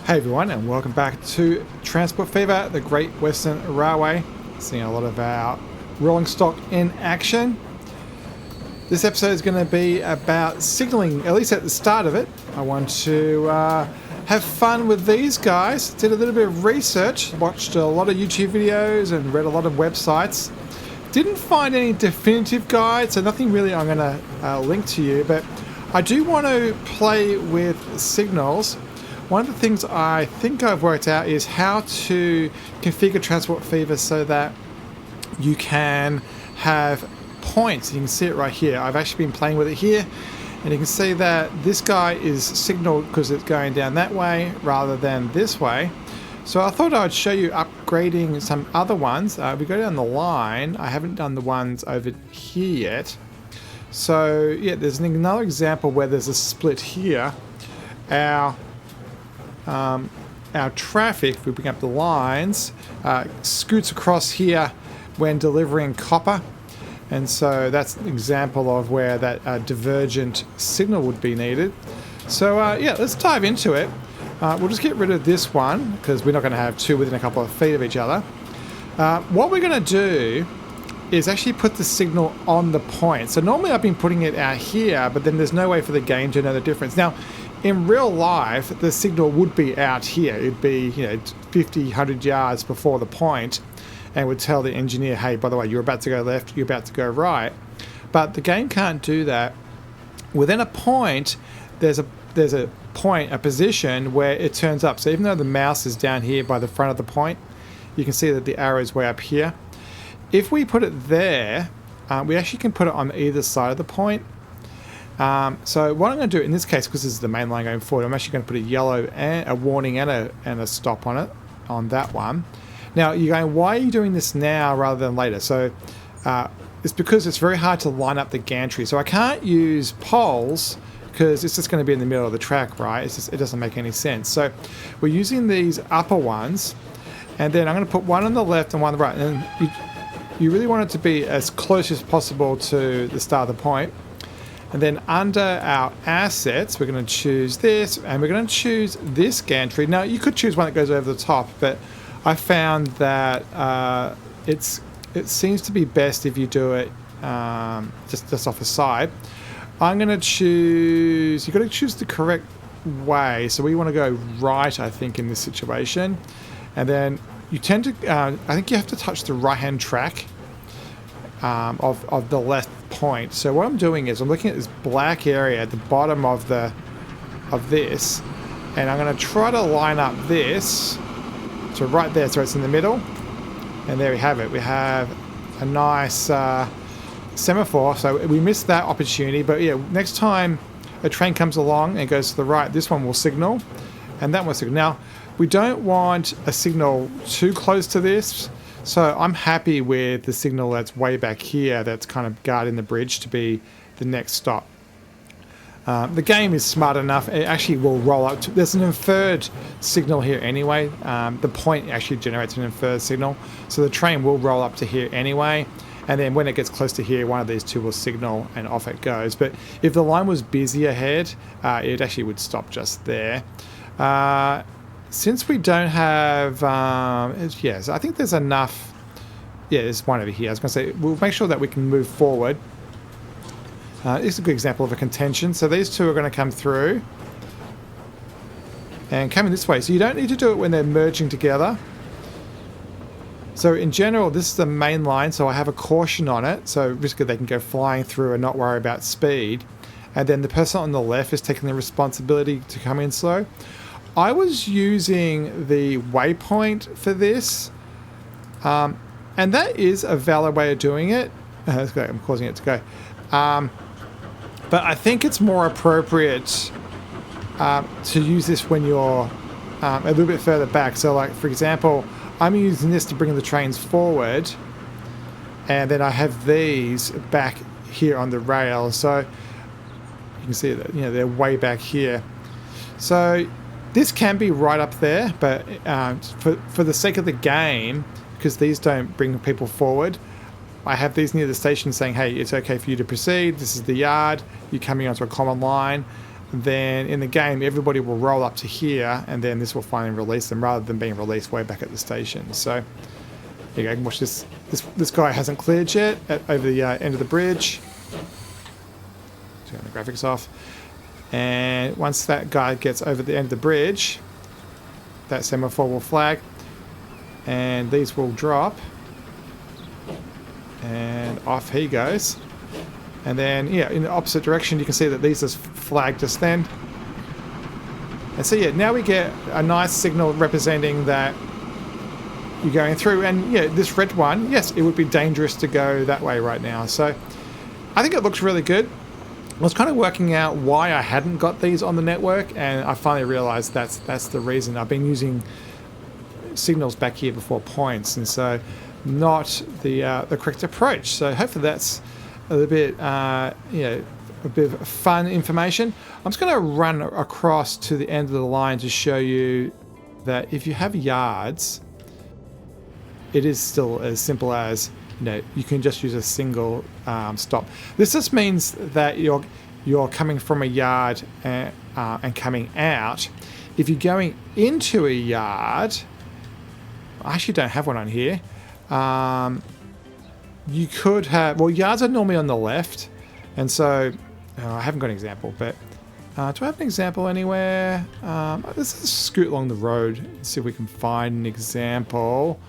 Hey everyone, and welcome back to Transport Fever, the Great Western Railway. Seeing a lot of our rolling stock in action. This episode is going to be about signalling, at least at the start of it. I want to have fun with these guys. Did a little bit of research, watched a lot of YouTube videos and read a lot of websites. Didn't find any definitive guides, so nothing really I'm going to link to you, but I do want to play with signals. One of the things I think I've worked out is how to configure Transport Fever so that you can have points. You can see it right here. I've actually been playing with it here, and you can see that this guy is signaled because it's going down that way rather than this way. So I thought I'd show you upgrading some other ones. We go down the line. I haven't done the ones over here yet. So yeah, there's another example where there's a split here. Our traffic, if we bring up the lines, scoots across here when delivering copper, and so that's an example of where that divergent signal would be needed. So yeah, let's dive into it. We'll just get rid of this one because we're not going to have two within a couple of feet of each other. What we're going to do is actually put the signal on the point. So normally I've been putting it out here, but then there's no way for the game to know the difference. Now, in real life, the signal would be out here. It'd be, 50, 100 yards before the point, and would tell the engineer, hey, by the way, you're about to go left, you're about to go right. But the game can't do that. Within a point, there's a point, a position where it turns up. So even though the mouse is down here by the front of the point, you can see that the arrow is way up here. If we put it there, we actually can put it on either side of the point. So what I'm going to do in this case, because this is the main line going forward, I'm actually going to put a yellow and a warning and a stop on it, on that one. Now you're going, why are you doing this now rather than later? So it's because it's very hard to line up the gantry. So I can't use poles because it's just going to be in the middle of the track, right? It doesn't make any sense. So we're using these upper ones, and then I'm going to put one on the left and one on the right. And you really want it to be as close as possible to the start of the point. And then under our assets, we're going to choose this, and we're going to choose this gantry. Now, you could choose one that goes over the top, but I found that it seems to be best if you do it just off the side. I'm going to choose, you've got to choose the correct way. So we want to go right, I think, in this situation. And then you tend to, I think you have to touch the right-hand track of the left point. So what I'm doing is I'm looking at this black area at the bottom of this, and I'm going to try to line up this to right there, so it's in the middle. And there we have it. We have a nice semaphore. So we missed that opportunity, but yeah, next time a train comes along and goes to the right, this one will signal, and that one will signal. Now, we don't want a signal too close to this, so I'm happy with the signal that's way back here that's kind of guarding the bridge to be the next stop. The game is smart enough, it actually will roll up to, there's an inferred signal here anyway. The point actually generates an inferred signal, so the train will roll up to here anyway, and then when it gets close to here, one of these two will signal and off it goes. But if the line was busy ahead, it actually would stop just there. Since we don't have, yes, I think there's enough. Yeah, there's one over here. I was going to say, we'll make sure that we can move forward. This is a good example of a contention. So these two are going to come through and coming this way. So you don't need to do it when they're merging together. So in general, this is the main line, so I have a caution on it. So risk that they can go flying through and not worry about speed. And then the person on the left is taking the responsibility to come in slow. I was using the waypoint for this, and that is a valid way of doing it. I'm causing it to go. But I think it's more appropriate to use this when you're a little bit further back. So like, for example, I'm using this to bring the trains forward, and then I have these back here on the rail. So you can see that, they're way back here. So this can be right up there, but for the sake of the game, because these don't bring people forward, I have these near the station saying, hey, it's okay for you to proceed. This is the yard. You're coming onto a common line. then in the game everybody will roll up to here, and then this will finally release them rather than being released way back at the station. So here you go, watch this. This guy hasn't cleared yet over the end of the bridge. Turn the graphics off. And once that guy gets over the end of the bridge, that semaphore will flag, and these will drop, and off he goes. And then, yeah, in the opposite direction, you can see that these just flagged just then. And so, yeah, now we get a nice signal representing that you're going through. And, yeah, this red one, yes, it would be dangerous to go that way right now. So I think it looks really good. I was kind of working out why I hadn't got these on the network, and I finally realized that's the reason. I've been using signals back here before points, and so not the correct approach. So hopefully that's a little bit, a bit of fun information. I'm just going to run across to the end of the line to show you that if you have yards, it is still as simple as, you can just use a single stop. This just means that you're coming from a yard and coming out. If you're going into a yard, I actually don't have one on here. You could have, well, yards are normally on the left, and so I haven't got an example, but do I have an example anywhere? Let's just scoot along the road and see if we can find an example.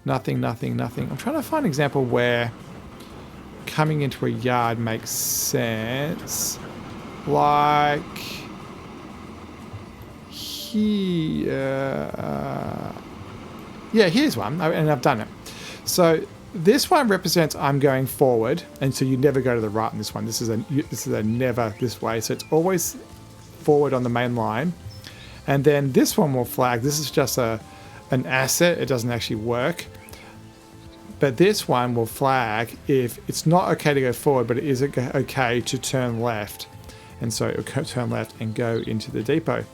Nothing. I'm trying to find an example where coming into a yard makes sense. Like here. Yeah, here's one, and I've done it. So this one represents I'm going forward, and so you never go to the right in this one. This is a never this way, so it's always forward on the main line. And then this one will flag. This is just an asset. It doesn't actually work. But this one will flag if it's not okay to go forward, but it is okay to turn left. And so it will turn left and go into the depot.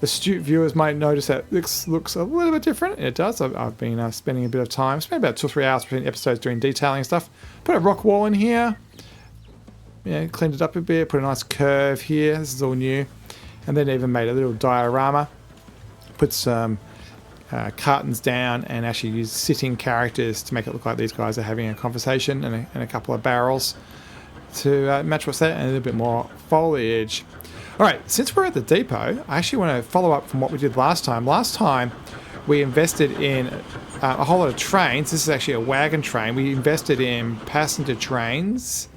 Astute viewers might notice that this looks a little bit different. It does. I've been spending a bit of time, spent about 2 or 3 hours between episodes doing detailing and stuff. Put a rock wall in here. Cleaned it up a bit. Put a nice curve here. This is all new. And then even made a little diorama. Put some cartons down and actually used sitting characters to make it look like these guys are having a conversation, and a couple of barrels to match what's there, and a little bit more foliage. All right, since we're at the depot, I actually want to follow up from what we did last time. Last time we invested in a whole lot of trains. This is actually a wagon train. We invested in passenger trains.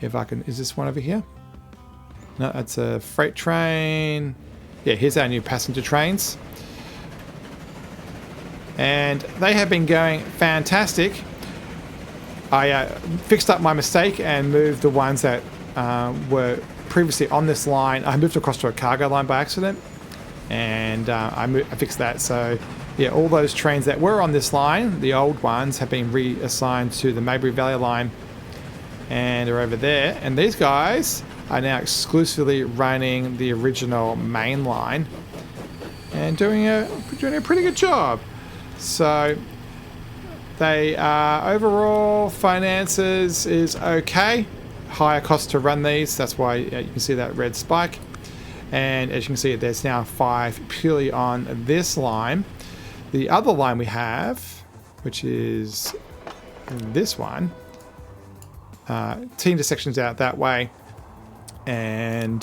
If I can, is this one over here? No, that's a freight train. Yeah, here's our new passenger trains. And they have been going fantastic. I fixed up my mistake and moved the ones that were previously on this line. I moved across to a cargo line by accident, and I fixed that. So yeah, all those trains that were on this line, the old ones, have been reassigned to the Maybury Valley line, and they're over there. And these guys are now exclusively running the original main line and doing a pretty good job. So they overall finances is okay. Higher cost to run these, that's why you can see that red spike. And as you can see, there's now 5 purely on this line. The other line we have, which is this one, T intersections out that way. And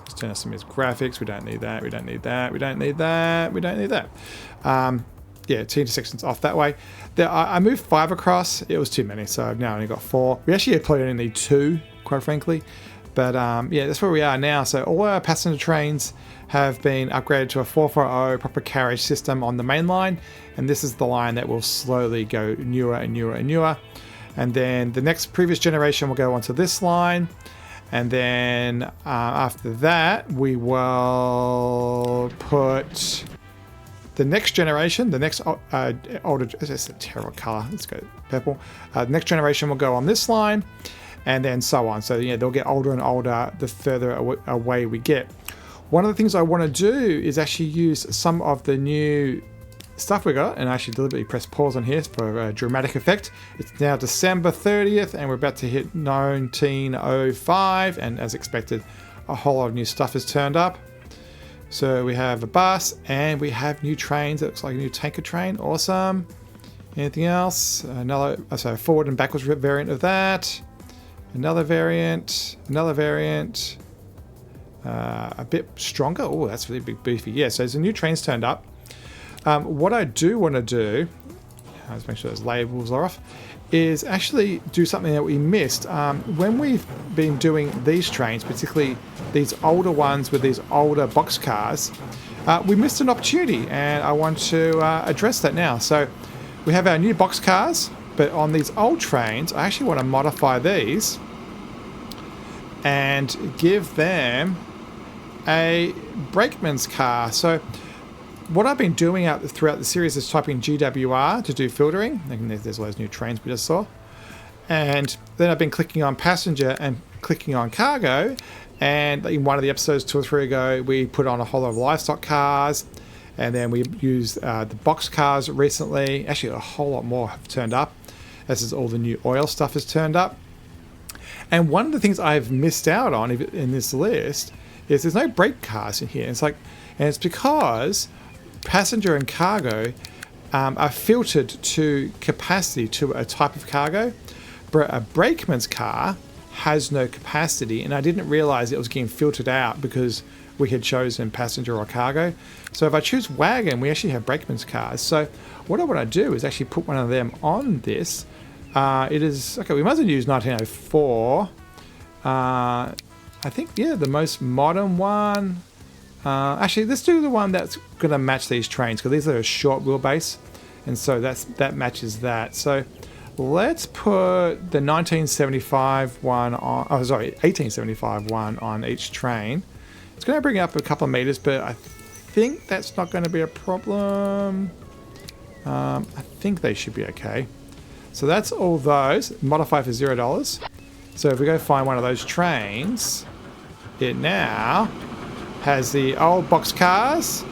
let's turn off some of these graphics. We don't need that. Yeah, T intersections off that way. I moved 5 across. It was too many, so I've now only got 4. We actually probably only need 2, quite frankly. But yeah, that's where we are now. So all our passenger trains have been upgraded to a 440 proper carriage system on the main line. And this is the line that will slowly go newer and newer and newer. And then the next previous generation will go onto this line. And then after that, we will put the next generation, the next older, it's a terrible color, let's go purple. The next generation will go on this line, and then so on. So yeah, they'll get older and older the further away we get. One of the things I want to do is actually use some of the new stuff we got, and I actually deliberately press pause on here for a dramatic effect. It's now December 30th, and we're about to hit 1905, and as expected, a whole lot of new stuff has turned up. So we have a bus and we have new trains. It looks like a new tanker train. Awesome. Anything else? Another, so forward and backwards variant of that. Another variant. Another variant. A bit stronger. Oh, that's really big beefy. Yeah, so there's a new trains turned up. What I do want to do, let's make sure those labels are off, is actually do something that we missed. When we've been doing these trains, particularly these older ones with these older box cars, we missed an opportunity, and I want to address that now. So we have our new box cars, but on these old trains, I actually want to modify these and give them a brakeman's car. So what I've been doing throughout the series is typing GWR to do filtering. And there's all those new trains we just saw. And then I've been clicking on passenger and clicking on cargo. And in one of the episodes 2 or 3 ago, we put on a whole lot of livestock cars. And then we used the box cars recently. Actually, a whole lot more have turned up. This is all the new oil stuff has turned up. And one of the things I've missed out on in this list is there's no brake cars in here. And it's because passenger and cargo are filtered to capacity to a type of cargo, but a brakeman's car has no capacity, and I didn't realize it was getting filtered out because we had chosen passenger or cargo. So if I choose wagon, we actually have brakeman's cars. So what I want to do is actually put one of them on this. It is, okay, we might as well use 1904. I think, yeah, the most modern one. Actually, let's do the one that's going to match these trains, because these are a short wheelbase, and so that matches that. So let's put the 1975 one on. Oh, sorry, 1875 one on each train. It's going to bring it up a couple of meters, but I think that's not going to be a problem. I think they should be okay. So that's all those. Modify for $0. So if we go find one of those trains, it now has the old box cars,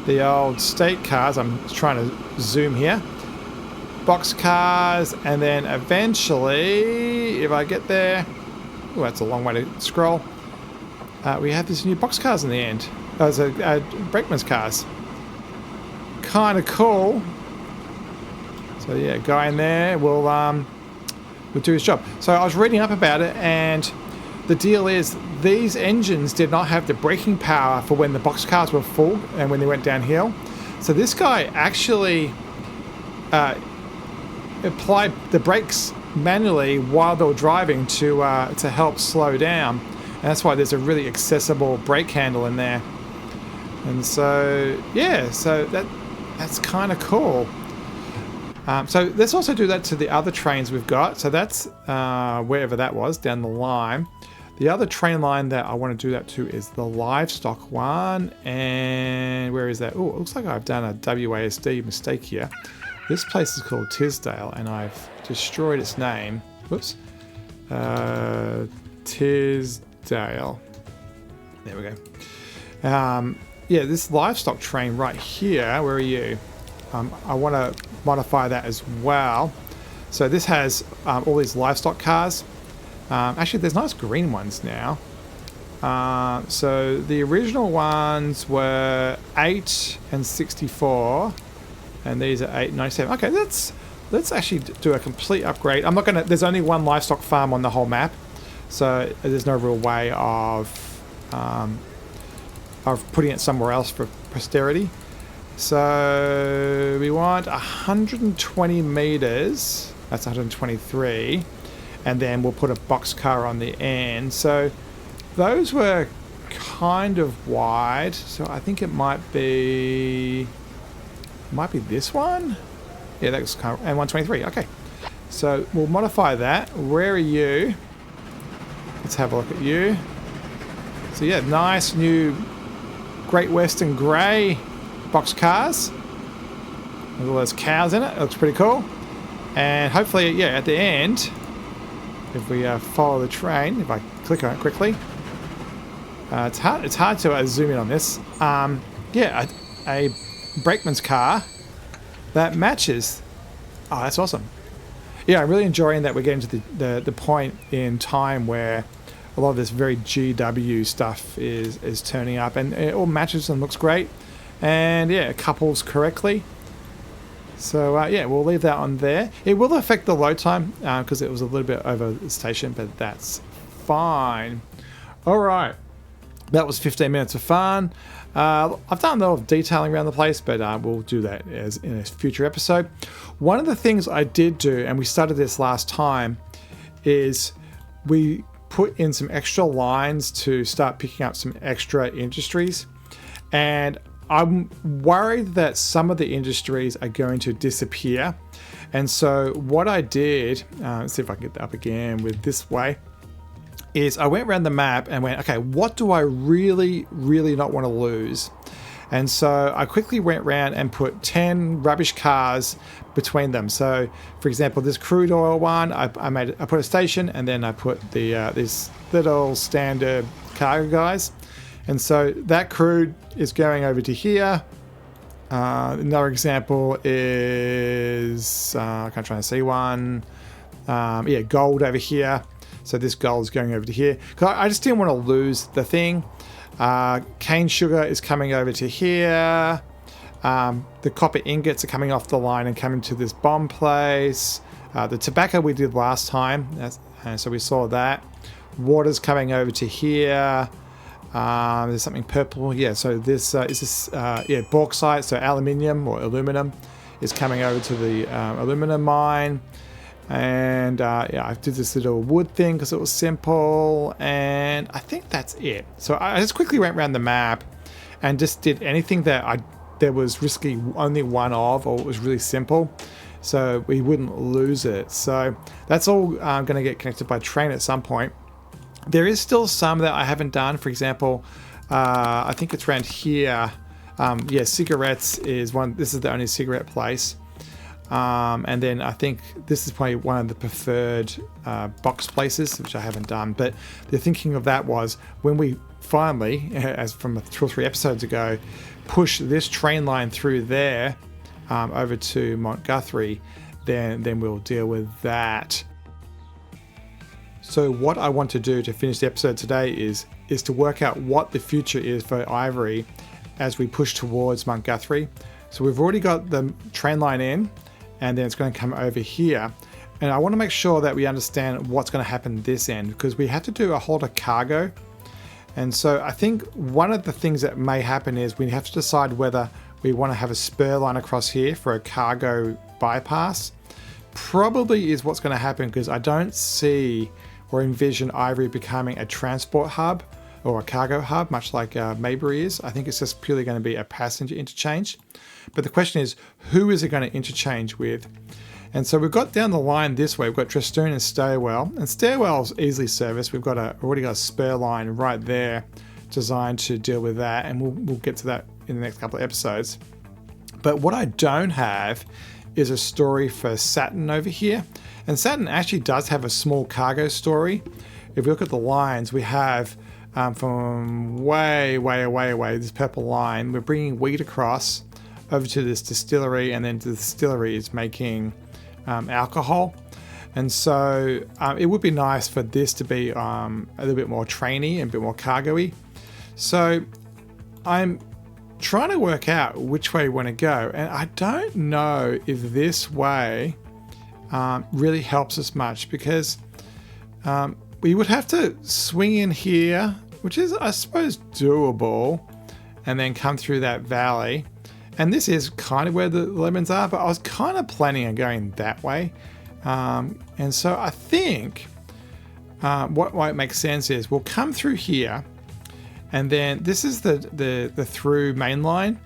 the old state cars. I'm trying to zoom here. Box cars, and then eventually, if I get there, oh, that's a long way to scroll. We have this new box cars in the end. Those are brakeman's cars. Kind of cool. So yeah, guy in there will do his job. So I was reading up about it, and the deal is these engines did not have the braking power for when the box cars were full and when they went downhill. So this guy actually applied the brakes manually while they were driving to help slow down. And that's why there's a really accessible brake handle in there. And so yeah, so that's kind of cool. So let's also do that to the other trains we've got. So that's wherever that was down the line. The other train line that I want to do that to is the livestock one. And where is that? Oh, it looks like I've done a WASD mistake here. This place is called Tisdale, and I've destroyed its name. Whoops. Tisdale. There we go. Yeah, this livestock train right here. Where are you? I want to modify that as well. So this has all these livestock cars. Actually, there's nice green ones now. So the original ones were 8 and 64, and these are 8 and 97. Okay, let's actually do a complete upgrade. I'm not gonna. There's only one livestock farm on the whole map, so there's no real way of putting it somewhere else for posterity. So we want 120 meters. That's 123. And then we'll put a box car on the end. So those were kind of wide. So I think it might be this one. Yeah, that was kind of, and 123. Okay. So we'll modify that. Where are you? Let's have a look at you. So yeah, nice new Great Western Grey box cars. With all those cows in it. It looks pretty cool. And hopefully, yeah, at the end, if we follow the train, if I click on it quickly, it's hard to zoom in on this. Yeah, a brakeman's car that matches. Oh, that's awesome. Yeah, I'm really enjoying that we're getting to the point in time where a lot of this very GW stuff is turning up, and it all matches and looks great, and yeah, it couples correctly. So yeah, we'll leave that on there. It will affect the load time because it was a little bit over the station, but that's fine. All right, that was 15 minutes of fun. I've done a lot of detailing around the place, but we'll do that as in a future episode. One of the things I did do, and we started this last time, is we put in some extra lines to start picking up some extra industries. And I'm worried that some of the industries are going to disappear. And so what I did, let's see if I can get that up again with this way, is I went around the map and went, okay, what do I really, really not want to lose? And so I quickly went around and put 10 rubbish cars between them. So for example, this crude oil one, I put a station, and then I put the this little standard cargo guys. And so that crude is going over to here. Another example is, I'm trying to see one. Yeah, gold over here. So this gold is going over to here. Because I just didn't want to lose the thing. Cane sugar is coming over to here. The copper ingots are coming off the line and coming to this bomb place. The tobacco we did last time. So we saw that. Water's coming over to here. There's something purple. Yeah, so this is this bauxite, so aluminium or aluminum is coming over to the aluminum mine. And yeah, I did this little wood thing because it was simple, and I think that's it. So I just quickly went around the map and just did anything that there was risky only one of, or it was really simple, so we wouldn't lose it. So that's all going to get connected by train at some point. There is still some that I haven't done. For example, I think it's around here. Yeah, cigarettes is one. This is the only cigarette place. And then I think this is probably one of the preferred box places, which I haven't done. But the thinking of that was when we finally, as from 2 or 3 episodes ago, push this train line through there over to Montguthrie, then we'll deal with that. So what I want to do to finish the episode today is to work out what the future is for Ivory as we push towards Montguthrie. So we've already got the train line in, and then it's going to come over here. And I want to make sure that we understand what's going to happen this end, because we have to do a whole lot of cargo. And so I think one of the things that may happen is we have to decide whether we want to have a spur line across here for a cargo bypass. Probably is what's going to happen, because I don't see or envision Ivory becoming a transport hub or a cargo hub, much like Maybury is. I think it's just purely going to be a passenger interchange. But the question is, who is it going to interchange with? And so we've got down the line this way, we've got Trestoon and Stairwell. And Stairwell's easily serviced. We've already got a spur line right there designed to deal with that. And we'll get to that in the next couple of episodes. But what I don't have is a story for Saturn over here. And Saturn actually does have a small cargo story. If we look at the lines, we have from way away, this purple line, we're bringing wheat across over to this distillery, and then the distillery is making alcohol. And so it would be nice for this to be a little bit more trainy and a bit more cargo-y. So I'm trying to work out which way we want to go, and I don't know if this way really helps us much, because we would have to swing in here, which is, I suppose, doable, and then come through that valley. And this is kind of where the lemons are, but I was kind of planning on going that way. And so I think what might make sense is we'll come through here, and then this is the through main line.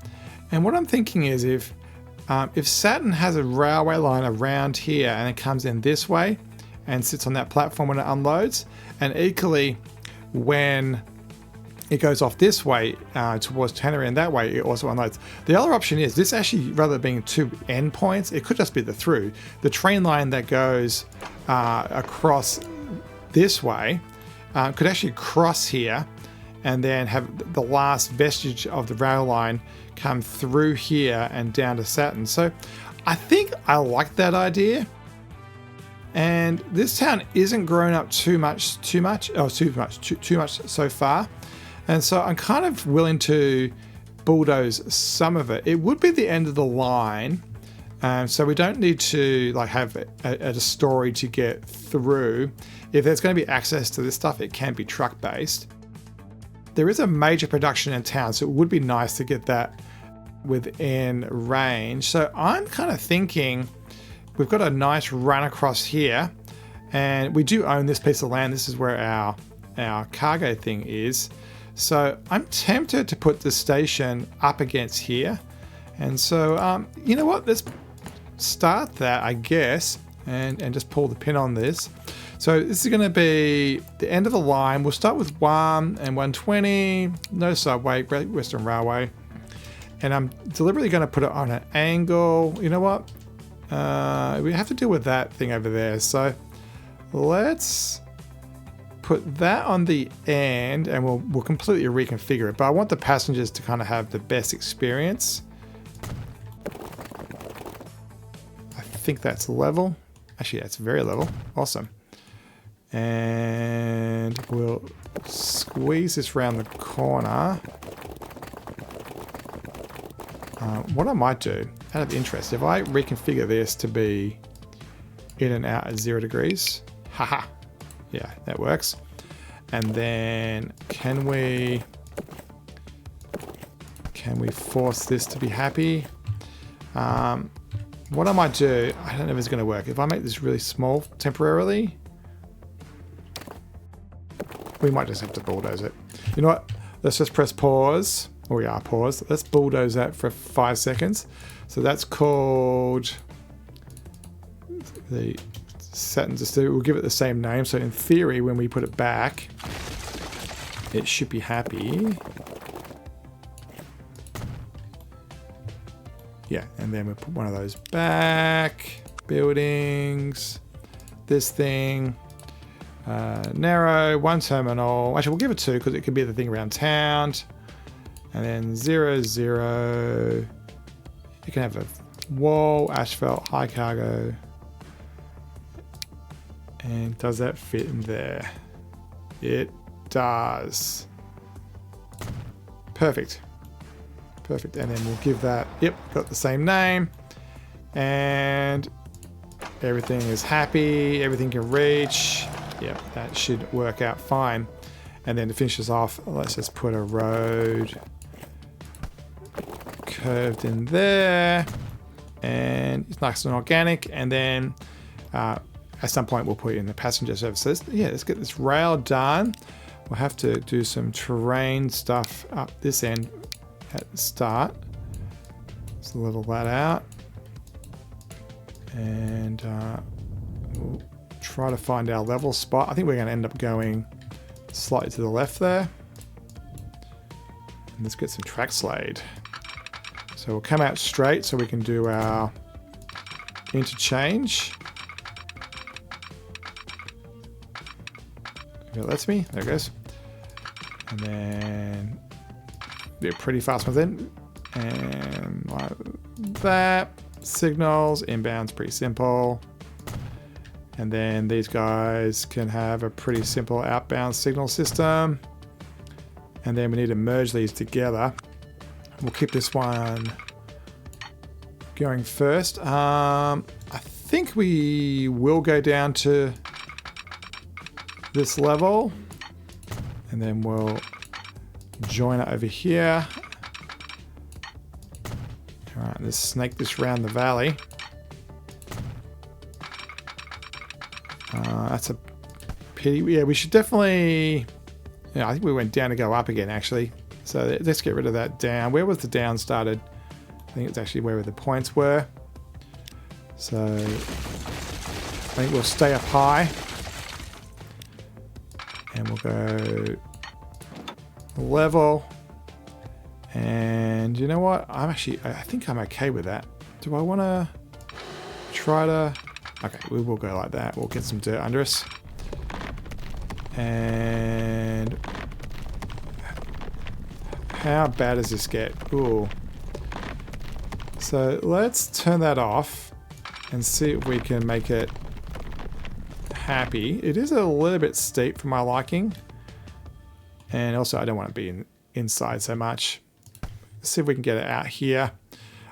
And what I'm thinking is if Saturn has a railway line around here and it comes in this way and sits on that platform when it unloads, and equally when it goes off this way towards Tannery and that way it also unloads. The other option is this actually, rather than being 2 endpoints, it could just be the through. The train line that goes across this way could actually cross here and then have the last vestige of the rail line come through here and down to Saturn. So I think I like that idea. And this town isn't grown up too much so far. And so I'm kind of willing to bulldoze some of it. It would be the end of the line. So we don't need to like have a story to get through. If there's going to be access to this stuff, it can be truck based. There is a major production in town, so it would be nice to get that within range. So I'm kind of thinking we've got a nice run across here, and we do own this piece of land. This is where our cargo thing is. So I'm tempted to put the station up against here. And so, you know what? Let's start that, I guess, and just pull the pin on this. So this is going to be the end of the line. We'll start with 1 and 120, no subway, Great Western Railway. And I'm deliberately going to put it on an angle. You know what? We have to deal with that thing over there. So let's put that on the end, and we'll completely reconfigure it. But I want the passengers to kind of have the best experience. I think that's level. Actually, that's very level. Awesome. And we'll squeeze this around the corner. What I might do, out of interest, if I reconfigure this to be in and out at 0 degrees, haha, yeah, that works. And then can we force this to be happy? What I might do, I don't know if it's going to work. If I make this really small temporarily, we might just have to bulldoze it. You know what? Let's just press pause. Oh, we are paused. Let's bulldoze that for 5 seconds. So that's called the Saturn. We'll give it the same name. So in theory, when we put it back, it should be happy. Yeah, and then we'll put one of those back. Buildings. This thing. Narrow, 1 terminal. Actually, we'll give it 2 because it could be the thing around town. And then 0, 0. You can have a wall, asphalt, high cargo. And does that fit in there? It does. Perfect. Perfect. And then we'll give that, yep, got the same name. And everything is happy. Everything can reach. Yep, that should work out fine. And then to finish this off, let's just put a road curved in there. And it's nice and organic. And then at some point we'll put in the passenger services. Yeah, let's get this rail done. We'll have to do some terrain stuff up this end at the start. Let's level that out. And we'll try to find our level spot. I think we're going to end up going slightly to the left there. And let's get some track slade. So we'll come out straight so we can do our interchange. If it lets me, there it goes. And then do a pretty fast one then. And like that. Signals, inbound's pretty simple. And then these guys can have a pretty simple outbound signal system. And then we need to merge these together. We'll keep this one going first. I think we will go down to this level. And then we'll join it over here. All right, let's snake this around the valley. That's a pity. Yeah, we should definitely... Yeah, I think we went down to go up again, actually. So let's get rid of that down. Where was the down started? I think it's actually where the points were. So I think we'll stay up high. And we'll go level. And you know what? I think I'm okay with that. Do I want to try to... Okay, we will go like that. We'll get some dirt under us. And how bad does this get? Ooh. So let's turn that off and see if we can make it happy. It is a little bit steep for my liking. And also I don't want to be inside so much. Let's see if we can get it out here.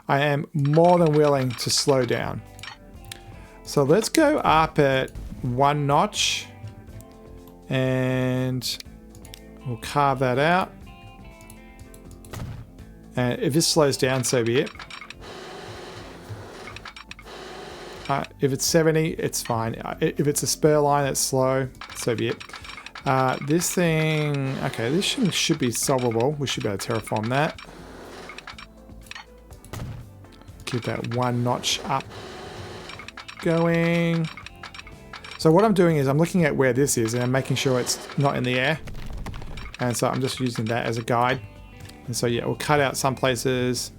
I am more than willing to slow down. So let's go up at 1 notch. And we'll carve that out. And if this slows down, so be it. If it's 70, it's fine. If it's a spur line that's slow, so be it. This thing, okay, this should be solvable. We should be able to terraform that. Keep that 1 notch up going. So what I'm doing is I'm looking at where this is and I'm making sure it's not in the air. And so I'm just using that as a guide. And so yeah, we'll cut out some places.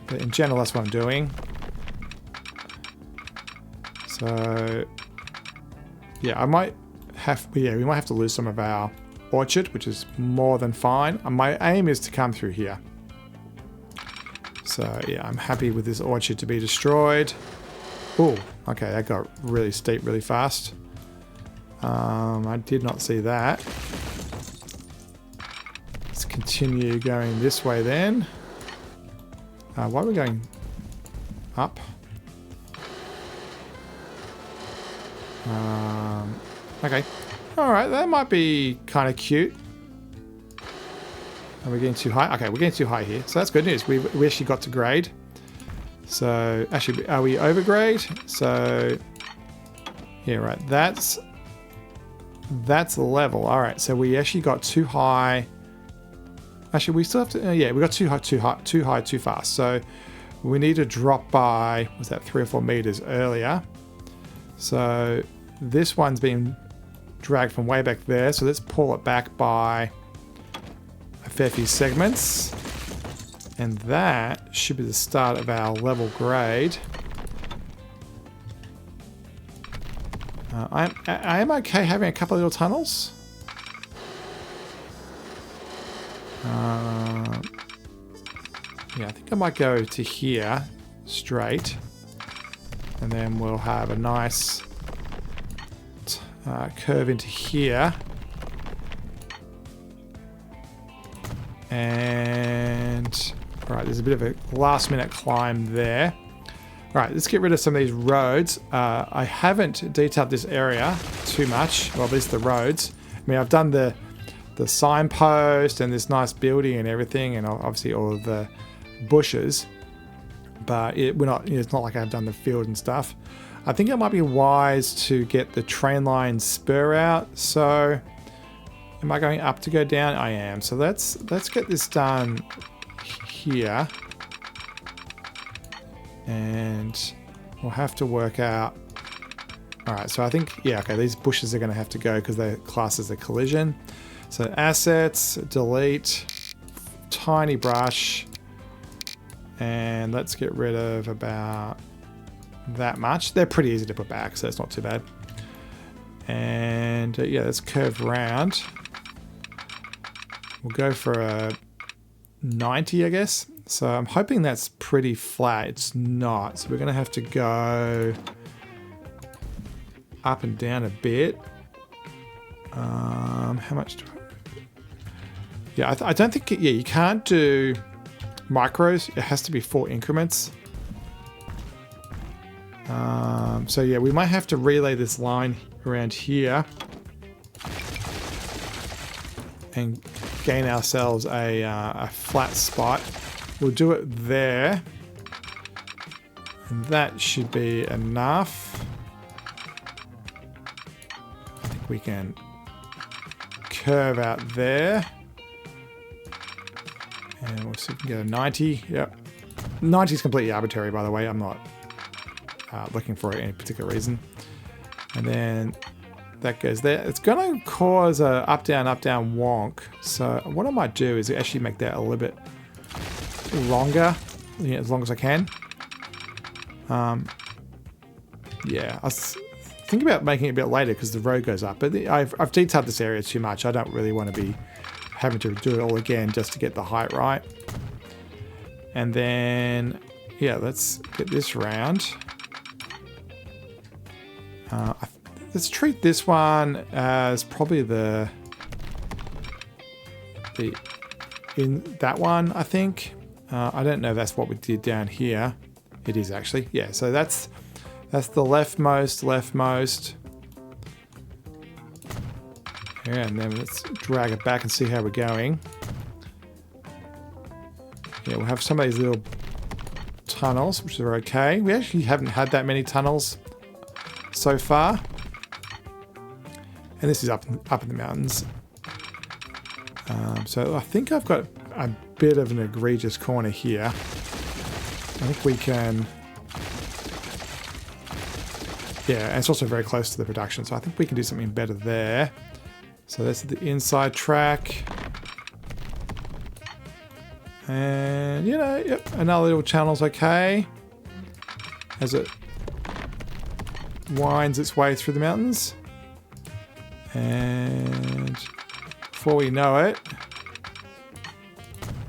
But in general, that's what I'm doing. So yeah, we might have to lose some of our orchard, which is more than fine. My aim is to come through here. So yeah, I'm happy with this orchard to be destroyed. Oh, okay, that got really steep really fast. I did not see that. Let's continue going this way then. Why are we going up? Okay. Alright, that might be kind of cute. Are we getting too high? Okay, we're getting too high here. So that's good news. We actually got to grade. So, actually, are we over grade? So, yeah, right. That's level. Alright, so we actually got too high. Actually, we still have to, yeah, we got too high, too fast. So, we need to drop by, was that 3 or 4 meters earlier? So, this one's been dragged from way back there. So, let's pull it back by a fair few segments. And that should be the start of our level grade. I am okay having a couple of little tunnels. Yeah, I think I might go to here straight. And then we'll have a nice curve into here. And all right, there's a bit of a last minute climb there. All right, let's get rid of some of these roads. I haven't detailed this area too much, well, at least the roads. I mean, I've done the signpost and this nice building and everything, and obviously all of the bushes. But it's not like I've done the field and stuff. I think it might be wise to get the train line spur out. So, am I going up to go down? I am. So let's get this done here. And we'll have to work out. All right, so I think, yeah, okay, these bushes are going to have to go because they're classed as a collision. So assets, delete, tiny brush, and let's get rid of about that much. They're pretty easy to put back, so it's not too bad. And yeah, let's curve round. We'll go for a 90, I guess. So I'm hoping that's pretty flat. It's not. So we're going to have to go up and down a bit. How much do I... Yeah, I don't think... Yeah, you can't do micros. It has to be 4 increments. So yeah, we might have to relay this line around here and gain ourselves a flat spot. We'll do it there, and that should be enough. I think we can curve out there, and we'll see if we can get a 90. Yep, 90 is completely arbitrary, by the way. I'm not looking for any particular reason. And then that goes there. It's going to cause a up down wonk. So what I might do is actually make that a little bit longer, as long as I can. Yeah, I was thinking about making it a bit later because the road goes up, but I've detailed this area too much. I don't really want to be having to do it all again just to get the height right. And then, yeah, let's get this round. Let's treat this one as probably in that one, I think. I don't know if that's what we did down here. It is actually, yeah. So that's the leftmost. Yeah, and then let's drag it back and see how we're going. Yeah, we'll have some of these little tunnels, which are okay. We actually haven't had that many tunnels so far. And this is up in the mountains. So I think I've got a bit of an egregious corner here. I think we can... Yeah, and it's also very close to the production, so I think we can do something better there. So that's the inside track. And, you know, yep, another little channel's okay. As it winds its way through the mountains. And before we know it,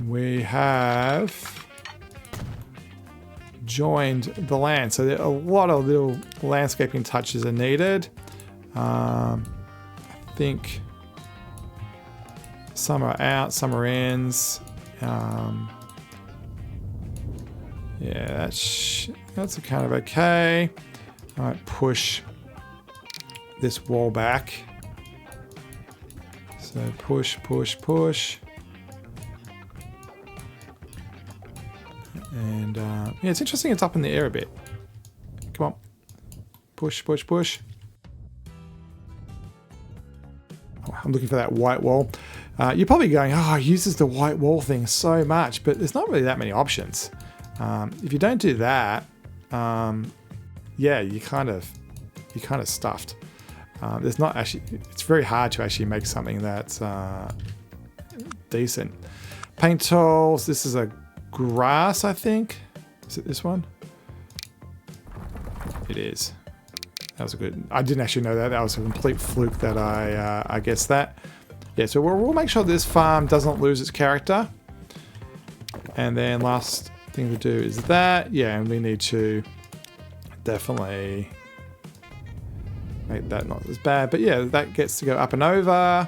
we have joined the land. So there are a lot of little landscaping touches are needed. I think some are out, some are ins. Yeah, that's kind of okay. I might push this wall back. So push. And yeah, it's interesting it's up in the air a bit. Come on. Push. Oh, I'm looking for that white wall. You're probably going, oh, it uses the white wall thing so much, but there's not really that many options. If you don't do that, yeah, you're kind of stuffed. There's not actually, it's very hard to actually make something that's decent. Paint tools, this is a grass, I think. Is it this one? It is. That was a good, I didn't actually know that. That was a complete fluke that I guessed that. Yeah, so we'll make sure this farm doesn't lose its character. And then last thing to do is that. Yeah, and we need to definitely make that not as bad. But yeah, that gets to go up and over.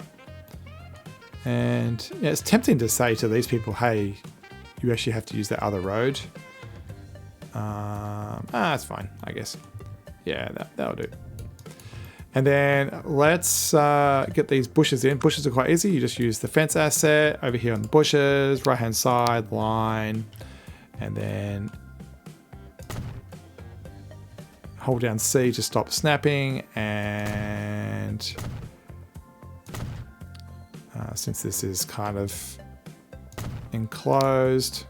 And yeah, it's tempting to say to these people, hey, you actually have to use that other road. That's fine, I guess. Yeah, that'll do. And then let's get these bushes in. Bushes are quite easy. You just use the fence asset over here on the bushes, right-hand side, line, and then hold down C to stop snapping. And since this is kind of enclosed,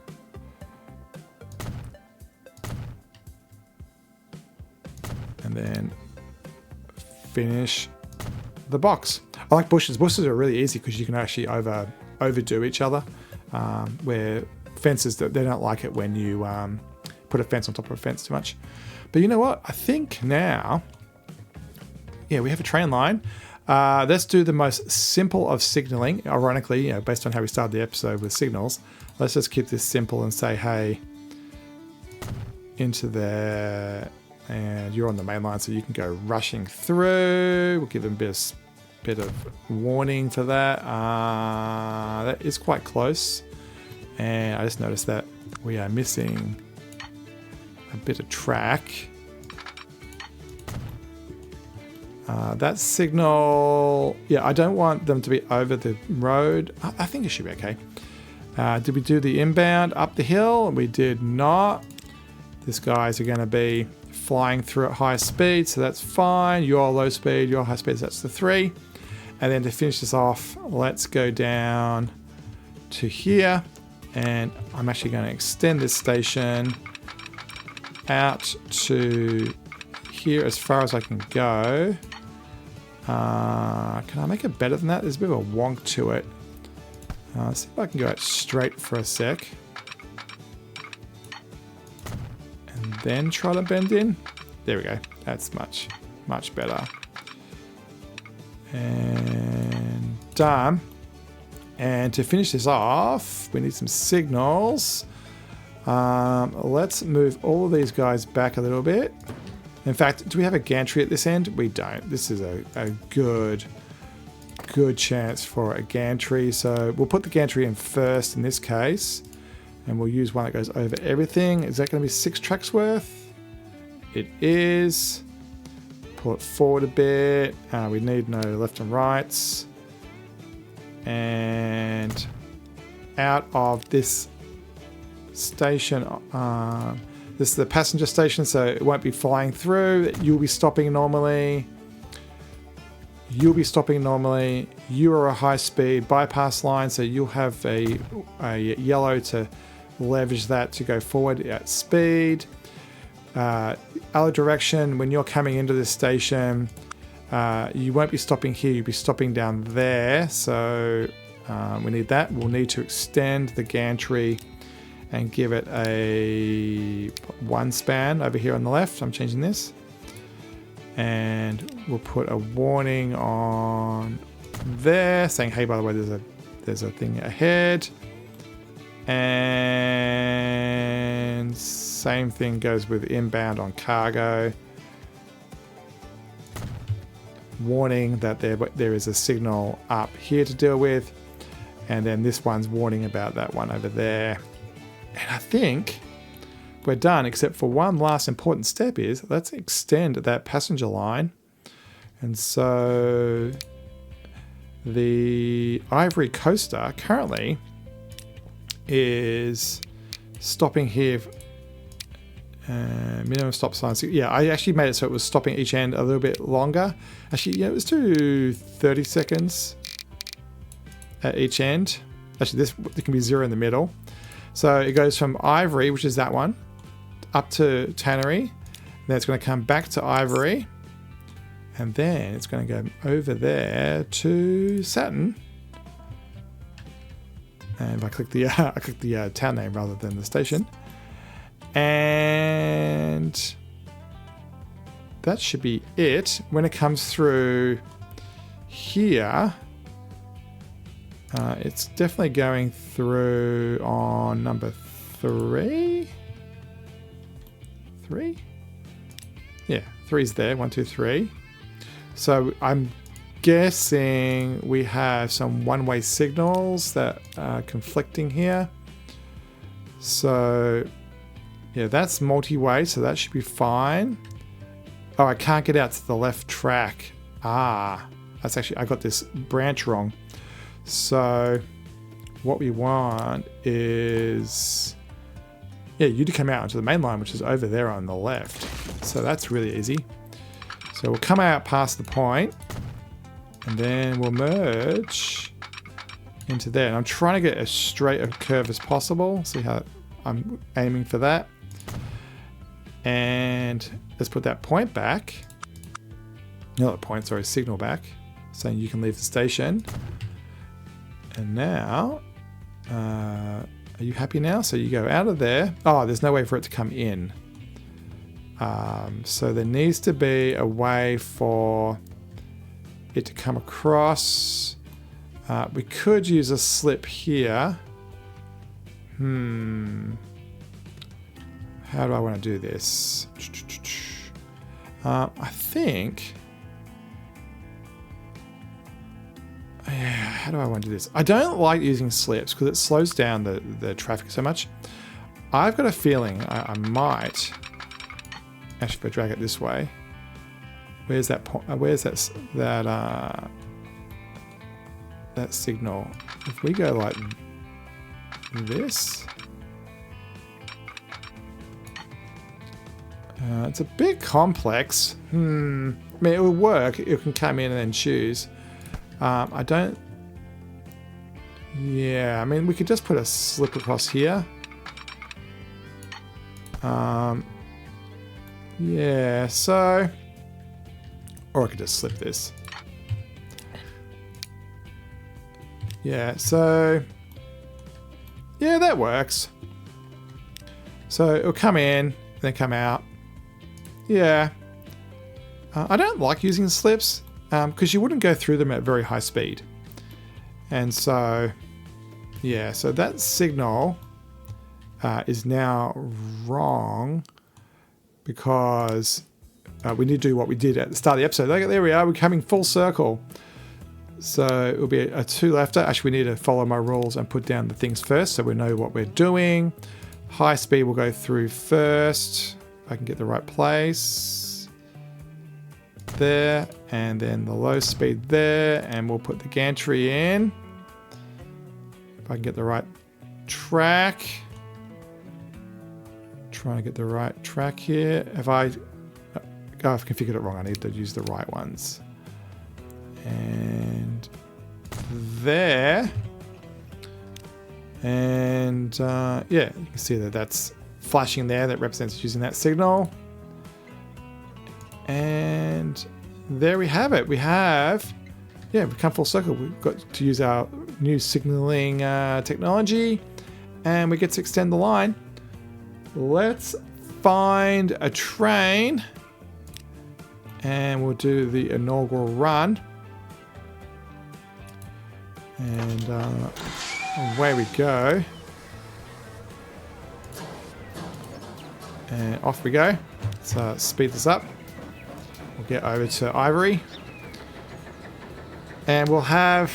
and then finish the box. I like bushes. Bushes are really easy because you can actually overdo each other. Where fences, they don't like it when you put a fence on top of a fence too much. But you know what? I think now, yeah, we have a train line. Let's do the most simple of signaling. Ironically, you know, based on how we started the episode with signals, let's just keep this simple and say, hey, into there. And you're on the main line, so you can go rushing through. We'll give them a bit of warning for that. That is quite close. And I just noticed that we are missing a bit of track. That signal, yeah, I don't want them to be over the road. I think it should be okay. Did we do the inbound up the hill? We did not. These guys are going to be flying through at high speed, so that's fine. Your low speed, your high speed, that's the 3. And then to finish this off, let's go down to here, and I'm actually going to extend this station out to here as far as I can go. Can I make it better than that? There's a bit of a wonk to it. Let's see if I can go out straight for a sec. Then try to bend in. There we go. That's much better. And done. And to finish this off, we need some signals. Let's move all of these guys back a little bit. In fact, do we have a gantry at this end? We don't. This is a good chance for a gantry. So we'll put the gantry in first in this case. And we'll use one that goes over everything. Is that going to be 6 tracks worth? It is. Pull it forward a bit. We need no left and rights. And out of this station, this is the passenger station, so it won't be flying through. You'll be stopping normally. You'll be stopping normally. You are a high-speed bypass line, so you'll have a yellow to leverage that to go forward at speed. Other direction, when you're coming into this station, you won't be stopping here, you'll be stopping down there. So we need that. We'll need to extend the gantry and give it a 1 span over here on the left. I'm changing this. And we'll put a warning on there saying, hey, by the way, there's a thing ahead. And same thing goes with inbound on cargo. Warning that there is a signal up here to deal with. And then this one's warning about that one over there. And I think we're done, except for one last important step is let's extend that passenger line. And so the Ivory Coaster currently is stopping here. Minimum stop sign. So yeah, I actually made it so it was stopping each end a little bit longer. Actually, yeah, it was to 30 seconds at each end. Actually, there can be 0 in the middle. So it goes from Ivory, which is that one, up to Tannery. Then it's going to come back to Ivory. And then it's going to go over there to Saturn. And if I click the town name rather than the station. And that should be it. When it comes through here, it's definitely going through on number 3. 3? Yeah, 3's there. 1, 2, 3. So I'm guessing we have some one-way signals that are conflicting here. So yeah, that's multi-way, so that should be fine. Oh, I can't get out to the left track. That's actually, I got this branch wrong. So what we want is, yeah, you to come out onto the main line, which is over there on the left. So that's really easy. So we'll come out past the point and then we'll merge into there. And I'm trying to get as straight a curve as possible. See how I'm aiming for that. And let's put that point back. No, not point, sorry, signal back, saying you can leave the station. And now, are you happy now? So you go out of there. Oh, there's no way for it to come in. So there needs to be a way for it to come across. We could use a slip here. How do I want to do this? I think... Yeah, how do I want to do this? I don't like using slips because it slows down the traffic so much. I've got a feeling I might... Actually, if I drag it this way... Where's that point? Where's that signal? If we go like this... it's a bit complex. I mean, it will work. It can come in and then choose. I don't... Yeah, I mean, we could just put a slip across here. Yeah, so... Or I could just slip this. Yeah, so... Yeah, that works. So it'll come in, then come out. Yeah. I don't like using slips because you wouldn't go through them at very high speed. And so, yeah, so that signal is now wrong because we need to do what we did at the start of the episode. Look, there we are. We're coming full circle. So it will be a 2-lefter. Actually, we need to follow my rules and put down the things first so we know what we're doing. High speed will go through first. If I can get the right place. There. And then the low speed there. And we'll put the gantry in. If I can get the right track. Trying to get the right track here. I've configured it wrong. I need to use the right ones. And there. And yeah, you can see that that's flashing there. That represents using that signal. And there we have it. We have, yeah, we've come full circle. We've got to use our new signaling technology. And we get to extend the line. Let's find a train. And we'll do the inaugural run. And away we go. And off we go. Let's speed this up. We'll get over to Ivory. And we'll have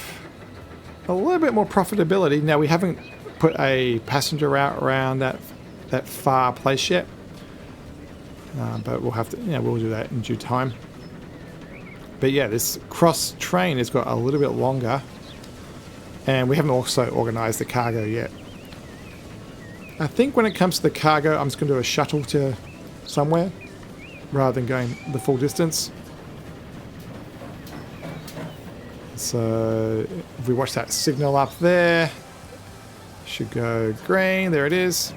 a little bit more profitability. Now, we haven't put a passenger route around that far place yet. But we'll have to, we'll do that in due time. But yeah, this cross train has got a little bit longer. And we haven't also organized the cargo yet. I think when it comes to the cargo, I'm just going to do a shuttle to somewhere rather than going the full distance. So if we watch that signal up there, should go green. There it is.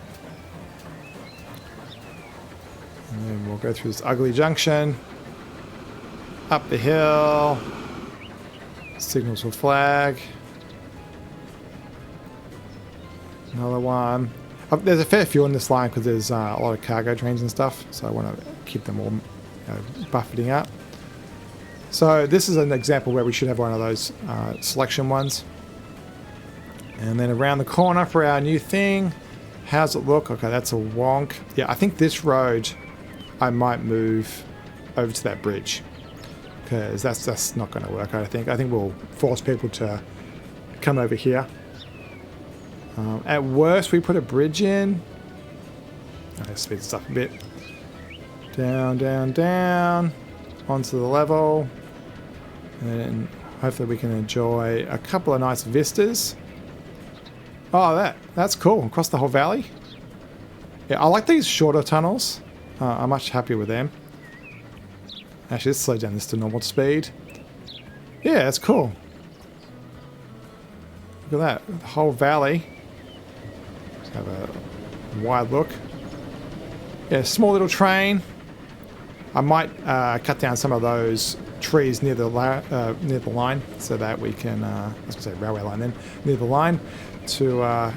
And then we'll go through this ugly junction. Up the hill. Signals will flag. Another one. There's a fair few on this line because there's a lot of cargo trains and stuff. So I want to keep them all buffeting up. So this is an example where we should have one of those selection ones. And then around the corner for our new thing. How's it look? Okay, that's a wonk. Yeah, I think this road I might move over to that bridge. Because that's not going to work, I think. I think we'll force people to come over here. At worst, we put a bridge in. Let's speed this up a bit. Down, down, down. Onto the level. And hopefully we can enjoy a couple of nice vistas. Oh, that's cool. Across the whole valley. Yeah, I like these shorter tunnels. I'm much happier with them. Actually, let's slow down this to normal speed. Yeah, that's cool. Look at that. The whole valley. Let's have a wide look. Yeah, small little train. I might cut down some of those trees near the line so that we can, I was going to say railway line then, near the line to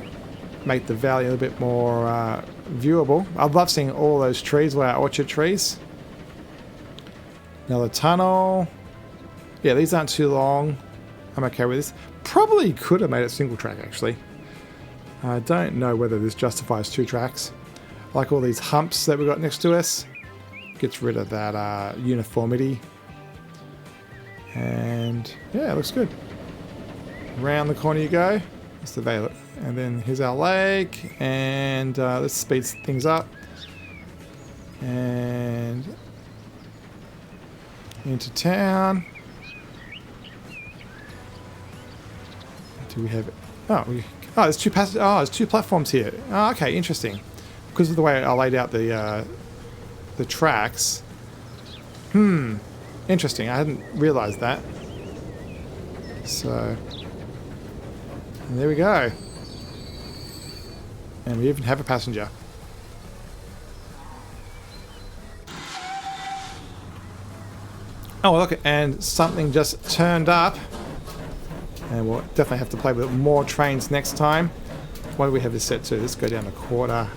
make the valley a little bit more viewable. I love seeing all those trees, our orchard trees. Another tunnel. Yeah, these aren't too long. I'm okay with this. Probably could have made it single track, actually. I don't know whether this justifies 2 tracks. I like all these humps that we've got next to us. Gets rid of that uniformity. And yeah, it looks good. Around the corner you go. That's the valley. And then here's our lake. And let's speed things up. And into town. Do we have it? There's 2 there's 2 platforms here. Oh, okay, interesting. Because of the way I laid out the tracks. Interesting. I hadn't realized that. So, and there we go. And we even have a passenger. Oh, look, and something just turned up. And we'll definitely have to play with more trains next time. What do we have this set to? Let's go down a quarter.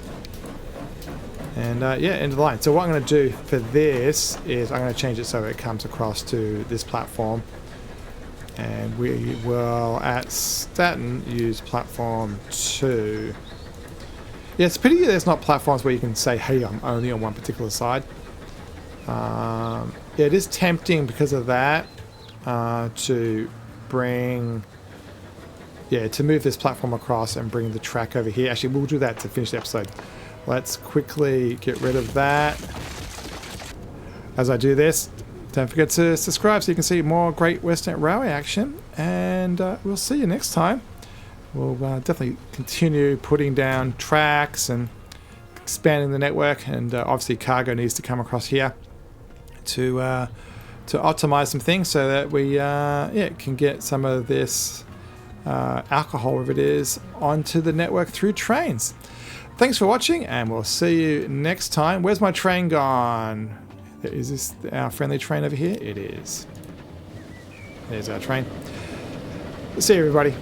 And yeah, end of the line. So what I'm going to do for this is I'm going to change it so it comes across to this platform. And we will, at Staten, use platform 2. Yeah, it's a pity there's not platforms where you can say, hey, I'm only on one particular side. It is tempting because of that to bring, to move this platform across and bring the track over here. Actually, we'll do that to finish the episode. Let's quickly get rid of that. As I do this, don't forget to subscribe so you can see more Great Western Railway action, and we'll see you next time. We'll definitely continue putting down tracks and expanding the network, and obviously cargo needs to come across here to optimize some things so that we can get some of this alcohol, whatever it is, onto the network through trains. Thanks for watching, and we'll see you next time. Where's my train gone? Is this our friendly train over here? It is. There's our train. See you, everybody.